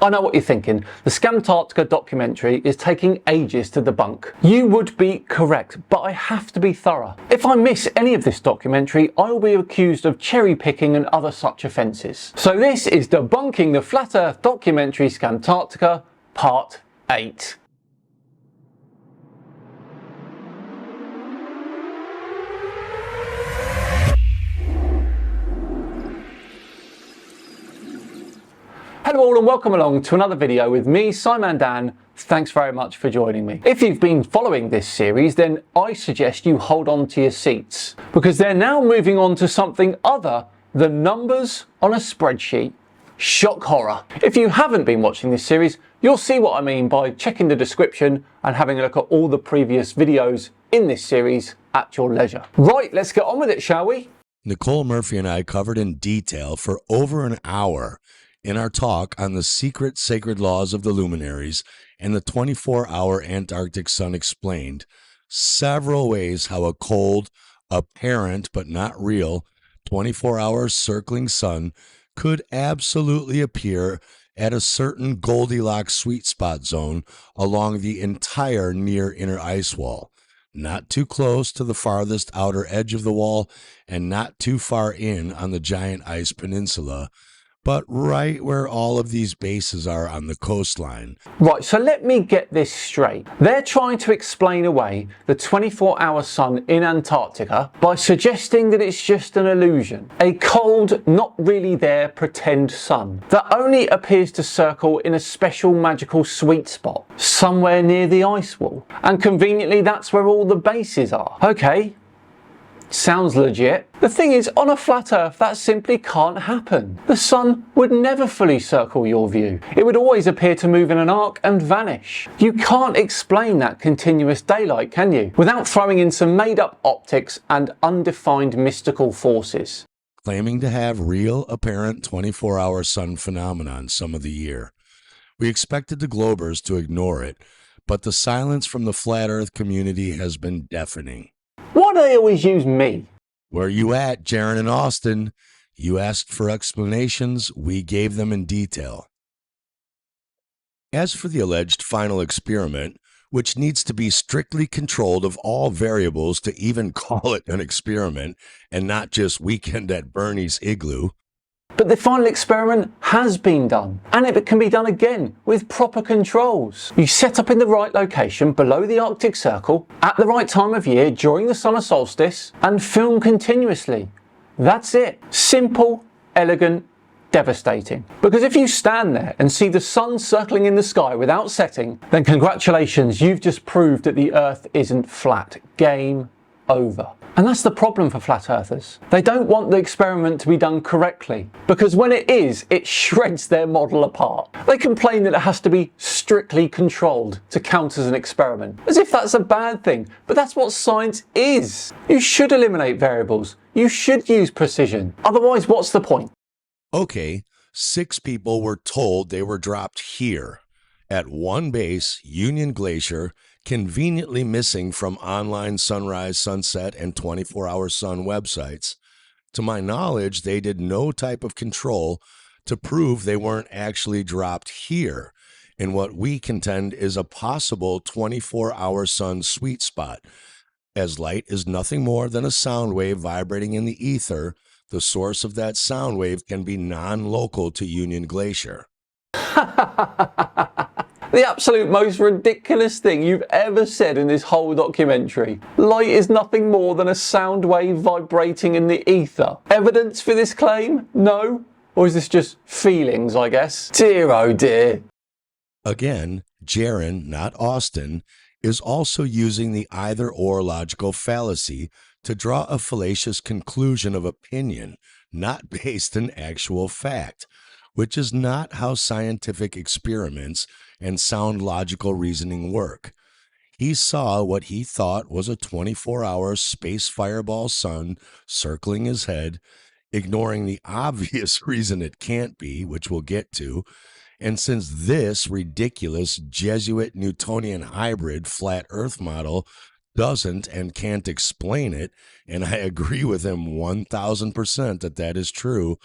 I know what you're thinking. The Scamtarctica documentary is taking ages to debunk. You would be correct, but I have to be thorough. If I miss any of this documentary, I will be accused of cherry picking and other such offences. So this is Debunking the Flat Earth documentary Scamtarctica, Part 8. Hello all and welcome along to another video with me, Simon Dan. Thanks very much for joining me. If you've been following this series, then I suggest you hold on to your seats, because they're now moving on to something other than numbers on a spreadsheet. Shock horror. If you haven't been watching this series, you'll see what I mean by checking the description and having a look at all the previous videos in this series at your leisure. Right, let's get on with it, shall we? Nicole Murphy and I covered in detail for over an hour in our talk on the secret sacred laws of the luminaries and the 24-hour Antarctic sun explained several ways how a cold, apparent but not real 24-hour circling sun could absolutely appear at a certain Goldilocks sweet spot zone along the entire near inner ice wall, not too close to the farthest outer edge of the wall and not too far in on the giant ice peninsula, but right where all of these bases are on the coastline. Right, so let me get this straight. They're trying to explain away the 24-hour sun in Antarctica by suggesting that it's just an illusion. A cold, not really there pretend sun that only appears to circle in a special magical sweet spot somewhere near the ice wall. And conveniently, that's where all the bases are. Okay. Sounds legit. The thing is, on a flat Earth, that simply can't happen. The sun would never fully circle your view. It would always appear to move in an arc and vanish. You can't explain that continuous daylight, can you? Without throwing in some made-up optics and undefined mystical forces. Claiming to have real, apparent 24-hour sun phenomenon some of the year. We expected the Globers to ignore it, but the silence from the flat Earth community has been deafening. Why do they always use me? Where you at, Jaron and Austin? You asked for explanations, we gave them in detail. As for the alleged final experiment, which needs to be strictly controlled of all variables to even call it an experiment, and not just weekend at Bernie's igloo. But the final experiment has been done, and it can be done again with proper controls. You set up in the right location below the Arctic Circle at the right time of year during the summer solstice and film continuously. That's it. Simple, elegant, devastating. Because if you stand there and see the sun circling in the sky without setting, then congratulations, you've just proved that the Earth isn't flat. Game over. And that's the problem for flat earthers. They don't want the experiment to be done correctly, because when it is, it shreds their model apart. They complain that it has to be strictly controlled to count as an experiment, as if that's a bad thing, but that's what science is. You should eliminate variables. You should use precision. Otherwise, what's the point? Okay, 6 people were told they were dropped here, at one base, Union Glacier, conveniently missing from online sunrise, sunset, and 24-hour sun websites. To my knowledge, they did no type of control to prove they weren't actually dropped here in what we contend is a possible 24-hour sun sweet spot, as light is nothing more than a sound wave vibrating in the ether. The source of that sound wave can be non-local to Union Glacier. The absolute most ridiculous thing you've ever said in this whole documentary. Light is nothing more than a sound wave vibrating in the ether. Evidence for this claim? No? Or is this just feelings, I guess? Dear oh dear. Again, Jaron, not Austin, is also using the either-or logical fallacy to draw a fallacious conclusion of opinion, not based in actual fact, which is not how scientific experiments and sound logical reasoning work. He saw what he thought was a 24-hour space fireball sun circling his head, ignoring the obvious reason it can't be, which we'll get to, and since this ridiculous Jesuit Newtonian hybrid flat Earth model doesn't and can't explain it, and I agree with him 1000% that that is true,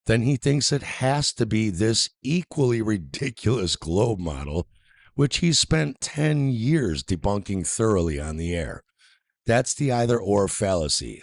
then he thinks it has to be this equally ridiculous globe model, which he's spent 10 years debunking thoroughly on the air. That's the either or fallacy.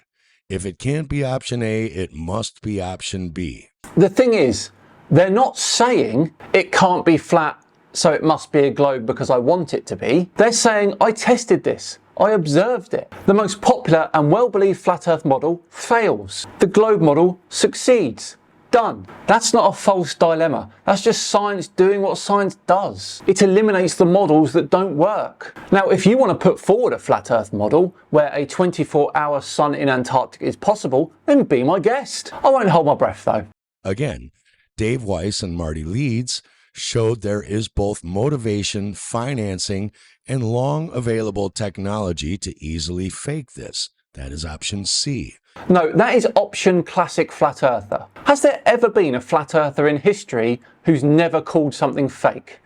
If it can't be option A, it must be option B. The thing is, they're not saying it can't be flat, so it must be a globe because I want it to be. They're saying I tested this. I observed it. The most popular and well-believed flat Earth model fails. The globe model succeeds. Done. That's not a false dilemma. That's just science doing what science does. It eliminates the models that don't work. Now, if you want to put forward a flat Earth model where a 24-hour sun in Antarctica is possible, then be my guest. I won't hold my breath though. Again, Dave Weiss and Marty Leeds showed there is both motivation, financing, and long available technology to easily fake this. That is option C. No, that is option classic flat earther. Has there ever been a flat earther in history who's never called something fake?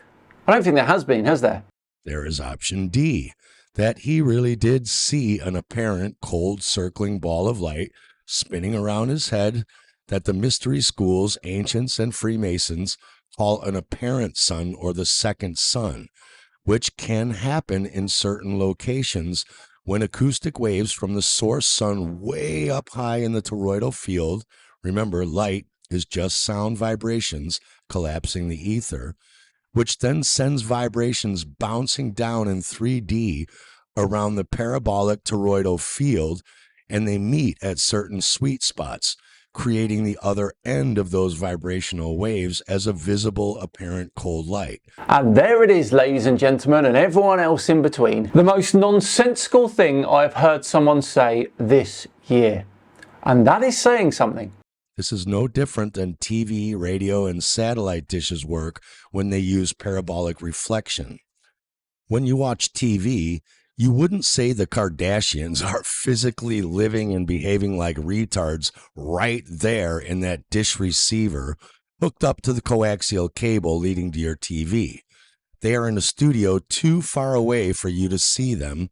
I don't think there has been, has there? There is option D, that he really did see an apparent cold circling ball of light spinning around his head that the mystery schools, ancients, and Freemasons call an apparent sun or the second sun, which can happen in certain locations when acoustic waves from the source sun way up high in the toroidal field, remember light is just sound vibrations collapsing the ether, which then sends vibrations bouncing down in 3D around the parabolic toroidal field, and they meet at certain sweet spots, creating the other end of those vibrational waves as a visible apparent cold light. And there it is, ladies and gentlemen, and everyone else in between. The most nonsensical thing I've heard someone say this year. And that is saying something. This is no different than TV, radio, and satellite dishes work when they use parabolic reflection. When you watch TV, you wouldn't say the Kardashians are physically living and behaving like retards right there in that dish receiver hooked up to the coaxial cable leading to your TV. They are in a studio too far away for you to see them,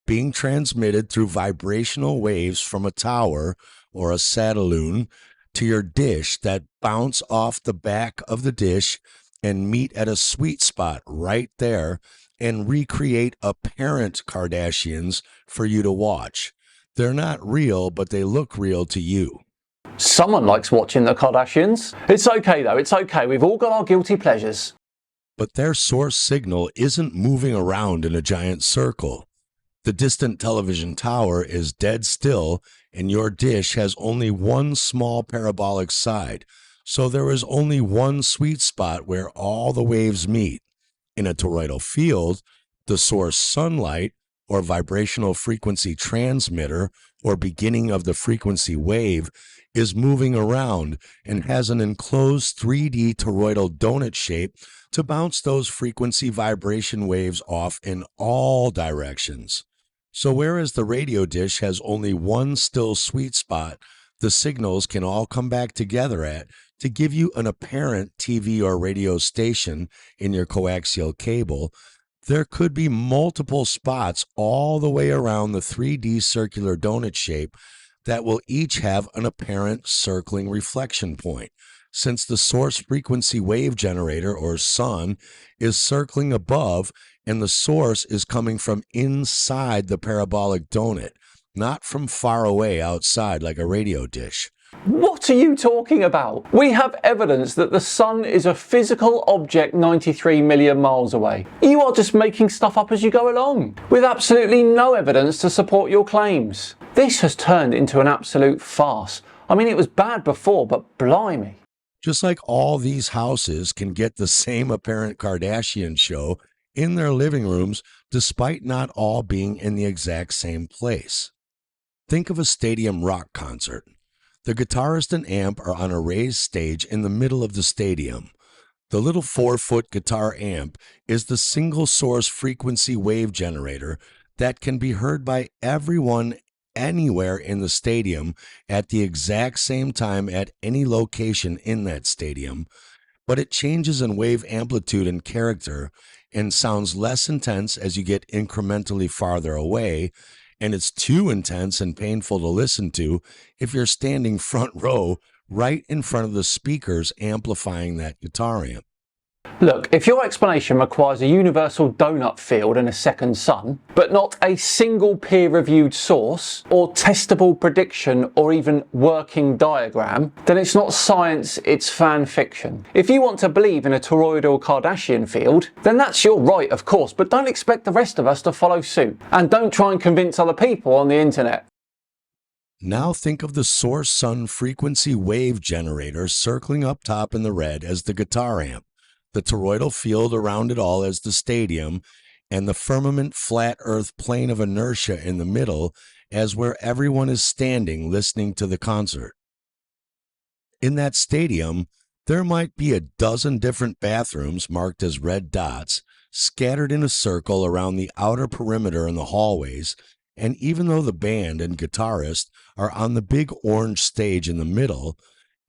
being transmitted through vibrational waves from a tower or a satelloon to your dish that bounce off the back of the dish and meet at a sweet spot right there and recreate apparent Kardashians for you to watch. They're not real, but they look real to you. Someone likes watching the Kardashians. It's okay though, it's okay. We've all got our guilty pleasures. But their source signal isn't moving around in a giant circle. The distant television tower is dead still, and your dish has only one small parabolic side, so there is only one sweet spot where all the waves meet. In a toroidal field, the source sunlight, or vibrational frequency transmitter, or beginning of the frequency wave, is moving around and has an enclosed 3D toroidal donut shape to bounce those frequency vibration waves off in all directions. So whereas the radio dish has only one still sweet spot, the signals can all come back together at to give you an apparent TV or radio station in your coaxial cable. There could be multiple spots all the way around the 3D circular donut shape that will each have an apparent circling reflection point, since the source frequency wave generator, or sun, is circling above and the source is coming from inside the parabolic donut, not from far away outside like a radio dish. What are you talking about? We have evidence that the sun is a physical object 93 million miles away. You are just making stuff up as you go along, with absolutely no evidence to support your claims. This has turned into an absolute farce. I mean, it was bad before, but blimey. Just like all these houses can get the same apparent Kardashian show in their living rooms, despite not all being in the exact same place. Think of a stadium rock concert. The guitarist and amp are on a raised stage in the middle of the stadium. The little 4-foot guitar amp is the single source frequency wave generator that can be heard by everyone anywhere in the stadium at the exact same time at any location in that stadium, but it changes in wave amplitude and character and sounds less intense as you get incrementally farther away, and it's too intense and painful to listen to if you're standing front row right in front of the speakers amplifying that guitar amp. Look, if your explanation requires a universal donut field and a second sun, but not a single peer-reviewed source, or testable prediction, or even working diagram, then it's not science, it's fan fiction. If you want to believe in a toroidal Kardashian field, then that's your right, of course, but don't expect the rest of us to follow suit. And don't try and convince other people on the internet. Now think of the source sun frequency wave generator circling up top in the red as the guitar amp, the toroidal field around it all as the stadium, and the firmament flat earth plane of inertia in the middle as where everyone is standing listening to the concert. In that stadium, there might be a dozen different bathrooms marked as red dots, scattered in a circle around the outer perimeter in the hallways, and even though the band and guitarist are on the big orange stage in the middle,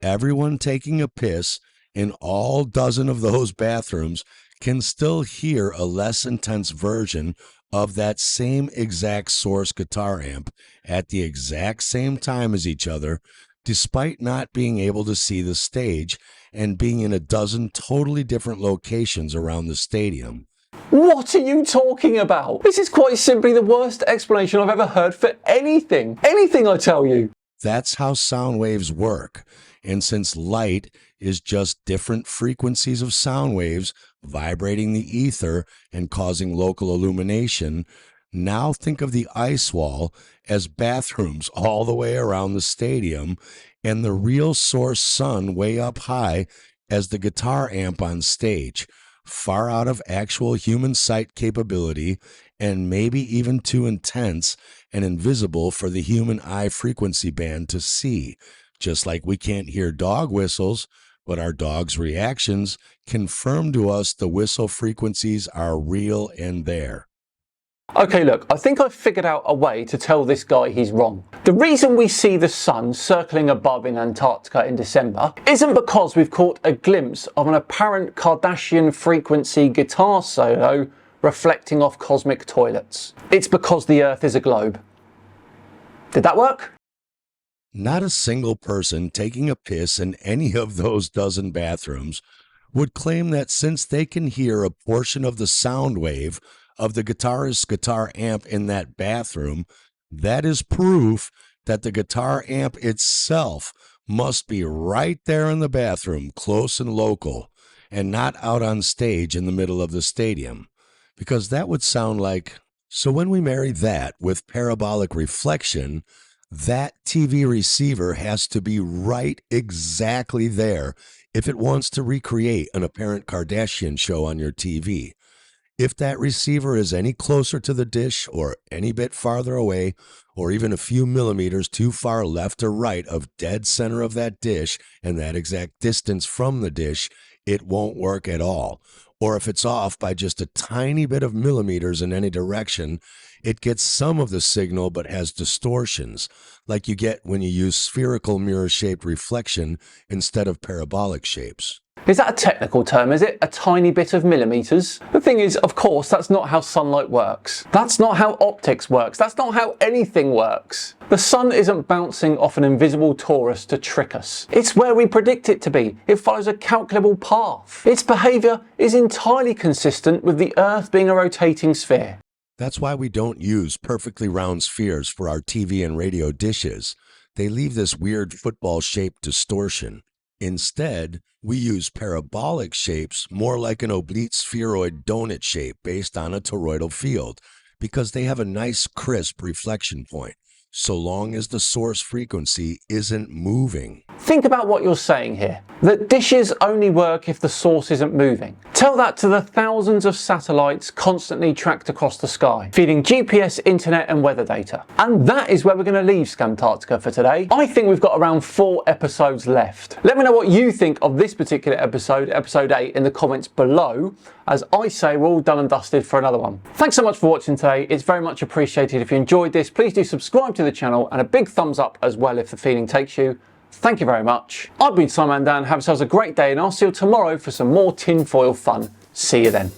everyone taking a piss in all dozen of those bathrooms can still hear a less intense version of that same exact source guitar amp at the exact same time as each other, despite not being able to see the stage and being in a dozen totally different locations around the stadium. What are you talking about? This is quite simply the worst explanation I've ever heard for anything. Anything, I tell you. That's how sound waves work. And since light is just different frequencies of sound waves vibrating the ether and causing local illumination, now think of the ice wall as bathrooms all the way around the stadium and the real source sun way up high as the guitar amp on stage, far out of actual human sight capability and maybe even too intense and invisible for the human eye frequency band to see. Just like we can't hear dog whistles, but our dog's reactions confirm to us the whistle frequencies are real and there. Okay, look, I think I've figured out a way to tell this guy he's wrong. The reason we see the sun circling above in Antarctica in December isn't because we've caught a glimpse of an apparent Kardashian frequency guitar solo reflecting off cosmic toilets. It's because the Earth is a globe. Did that work? Not a single person taking a piss in any of those dozen bathrooms would claim that since they can hear a portion of the sound wave of the guitarist's guitar amp in that bathroom, that is proof that the guitar amp itself must be right there in the bathroom, close and local, and not out on stage in the middle of the stadium. Because that would sound like, so when we marry that with parabolic reflection, that TV receiver has to be right exactly there if it wants to recreate an apparent Kardashian show on your TV. If that receiver is any closer to the dish or any bit farther away, or even a few millimeters too far left or right of dead center of that dish and that exact distance from the dish, it won't work at all. Or if it's off by just a tiny bit of millimeters in any direction, it gets some of the signal but has distortions, like you get when you use spherical mirror-shaped reflection instead of parabolic shapes. Is that a technical term, is it? A tiny bit of millimeters? The thing is, of course, that's not how sunlight works. That's not how optics works. That's not how anything works. The sun isn't bouncing off an invisible torus to trick us. It's where we predict it to be. It follows a calculable path. Its behaviour is entirely consistent with the Earth being a rotating sphere. That's why we don't use perfectly round spheres for our TV and radio dishes. They leave this weird football-shaped distortion. Instead, we use parabolic shapes more like an oblique spheroid donut shape based on a toroidal field because they have a nice crisp reflection point, so long as the source frequency isn't moving. Think about what you're saying here. That dishes only work if the source isn't moving. Tell that to the thousands of satellites constantly tracked across the sky, feeding GPS, internet and weather data. And that is where we're going to leave Scamtarctica for today. I think we've got around 4 episodes left. Let me know what you think of this particular episode, episode 8, in the comments below. As I say, we're all done and dusted for another one. Thanks so much for watching today. It's very much appreciated. If you enjoyed this, please do subscribe to the channel and a big thumbs up as well if the feeling takes you. Thank you very much. I've been Simon Dan. Have yourselves a great day and I'll see you tomorrow for some more tinfoil fun. See you then.